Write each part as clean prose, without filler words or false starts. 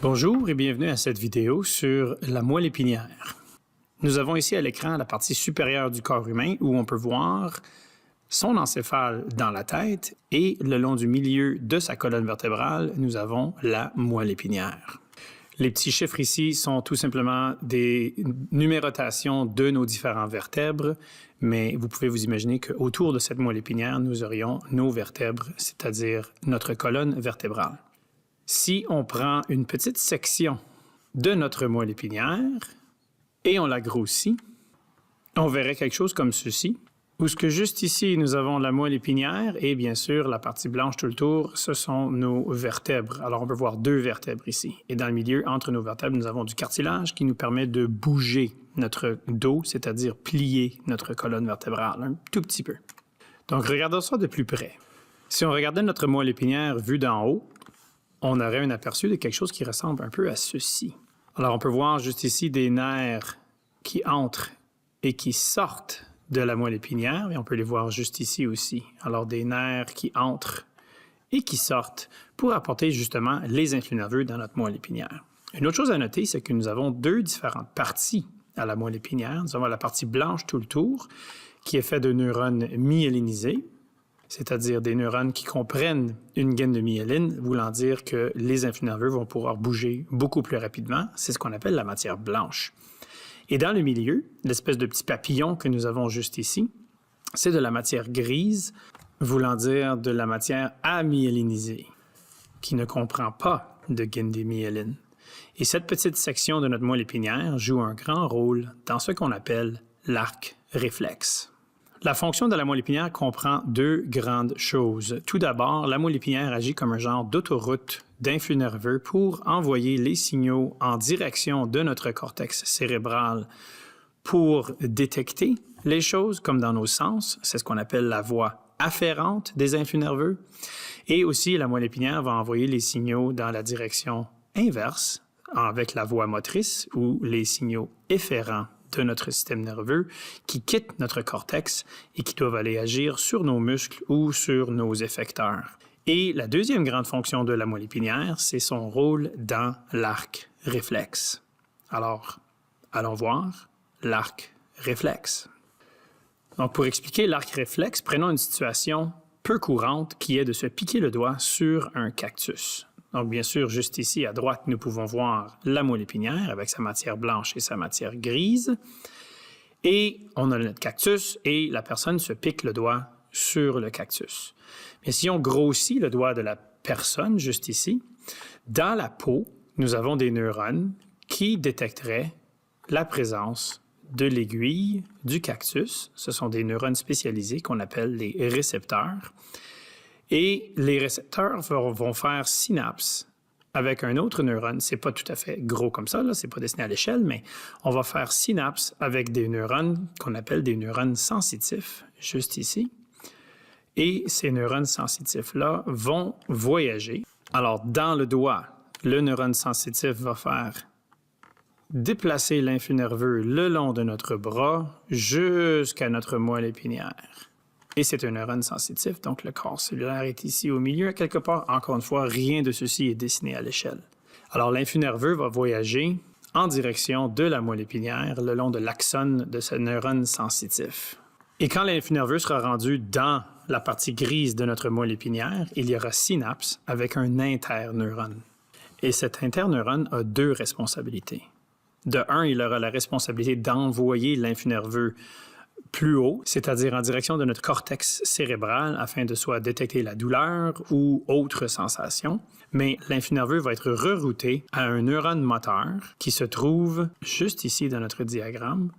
Bonjour et bienvenue à cette vidéo sur la moelle épinière. Nous avons ici à l'écran la partie supérieure du corps humain où on peut voir son encéphale dans la tête et le long du milieu de sa colonne vertébrale, nous avons la moelle épinière. Les petits chiffres ici sont tout simplement des numérotations de nos différents vertèbres, mais vous pouvez vous imaginer qu'autour de cette moelle épinière, nous aurions nos vertèbres, c'est-à-dire notre colonne vertébrale. Si on prend une petite section de notre moelle épinière et on la grossit, on verrait quelque chose comme ceci, où ce que juste ici, nous avons la moelle épinière et bien sûr, la partie blanche tout le tour, ce sont nos vertèbres. Alors, on peut voir deux vertèbres ici. Et dans le milieu, entre nos vertèbres, nous avons du cartilage qui nous permet de bouger notre dos, c'est-à-dire plier notre colonne vertébrale un tout petit peu. Donc, regardons ça de plus près. Si on regardait notre moelle épinière vue d'en haut, on aurait un aperçu de quelque chose qui ressemble un peu à ceci. Alors, on peut voir juste ici des nerfs qui entrent et qui sortent de la moelle épinière, et on peut les voir juste ici aussi. Alors, des nerfs qui entrent et qui sortent pour apporter justement les influx nerveux dans notre moelle épinière. Une autre chose à noter, c'est que nous avons deux différentes parties à la moelle épinière. Nous avons la partie blanche tout le tour, qui est faite de neurones myélinisés, c'est-à-dire des neurones qui comprennent une gaine de myéline, voulant dire que les influx nerveux vont pouvoir bouger beaucoup plus rapidement. C'est ce qu'on appelle la matière blanche. Et dans le milieu, l'espèce de petit papillon que nous avons juste ici, c'est de la matière grise, voulant dire de la matière amyélinisée, qui ne comprend pas de gaine de myéline. Et cette petite section de notre moelle épinière joue un grand rôle dans ce qu'on appelle l'arc réflexe. La fonction de la moelle épinière comprend deux grandes choses. Tout d'abord, la moelle épinière agit comme un genre d'autoroute d'influx nerveux pour envoyer les signaux en direction de notre cortex cérébral pour détecter les choses comme dans nos sens. C'est ce qu'on appelle la voie afférente des influx nerveux. Et aussi, la moelle épinière va envoyer les signaux dans la direction inverse avec la voie motrice ou les signaux efférents de notre système nerveux qui quittent notre cortex et qui doivent aller agir sur nos muscles ou sur nos effecteurs. Et la deuxième grande fonction de la moelle épinière, c'est son rôle dans l'arc réflexe. Alors, allons voir l'arc réflexe. Donc, pour expliquer l'arc réflexe, prenons une situation peu courante qui est de se piquer le doigt sur un cactus. Donc, bien sûr, juste ici, à droite, nous pouvons voir la moelle épinière avec sa matière blanche et sa matière grise. Et on a notre cactus et la personne se pique le doigt sur le cactus. Mais si on grossit le doigt de la personne, juste ici, dans la peau, nous avons des neurones qui détecteraient la présence de l'aiguille du cactus. Ce sont des neurones spécialisés qu'on appelle les récepteurs. Et les récepteurs vont faire synapse avec un autre neurone. C'est pas tout à fait gros comme ça, là, c'est pas dessiné à l'échelle, mais on va faire synapse avec des neurones qu'on appelle des neurones sensitifs, juste ici. Et ces neurones sensitifs-là vont voyager. Alors, dans le doigt, le neurone sensitif va faire déplacer l'influx nerveux le long de notre bras jusqu'à notre moelle épinière. Et c'est un neurone sensitif, donc le corps cellulaire est ici au milieu, quelque part. Encore une fois, rien de ceci est dessiné à l'échelle. Alors, l'influx nerveux va voyager en direction de la moelle épinière, le long de l'axone de ce neurone sensitif. Et quand l'influx nerveux sera rendu dans la partie grise de notre moelle épinière, il y aura synapse avec un interneurone. Et cet interneurone a deux responsabilités. De un, il aura la responsabilité d'envoyer l'influx nerveux plus haut, c'est-à-dire en direction de notre cortex cérébral afin de soit détecter la douleur ou autre sensation. Mais l'influx nerveux va être rerouté à un neurone moteur qui se trouve juste ici dans notre diagramme.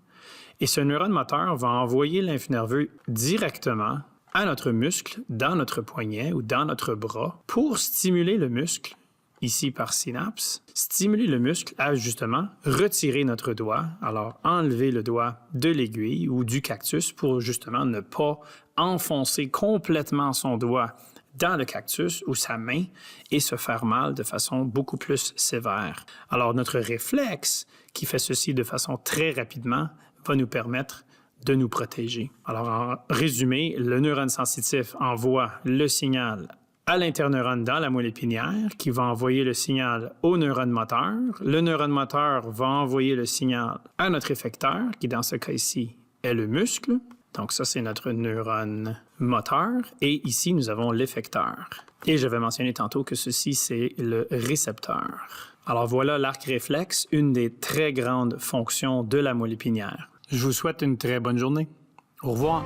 Et ce neurone moteur va envoyer l'influx nerveux directement à notre muscle, dans notre poignet ou dans notre bras pour stimuler le muscle ici par synapse, stimuler le muscle à justement retirer notre doigt, alors enlever le doigt de l'aiguille ou du cactus pour justement ne pas enfoncer complètement son doigt dans le cactus ou sa main et se faire mal de façon beaucoup plus sévère. Alors notre réflexe qui fait ceci de façon très rapidement va nous permettre de nous protéger. Alors en résumé, le neurone sensitif envoie le signal à l'interneurone dans la moelle épinière qui va envoyer le signal au neurone moteur. Le neurone moteur va envoyer le signal à notre effecteur, qui dans ce cas ici est le muscle. Donc ça, c'est notre neurone moteur. Et ici, nous avons l'effecteur. Et j'avais mentionné tantôt que ceci, c'est le récepteur. Alors voilà l'arc réflexe, une des très grandes fonctions de la moelle épinière. Je vous souhaite une très bonne journée. Au revoir.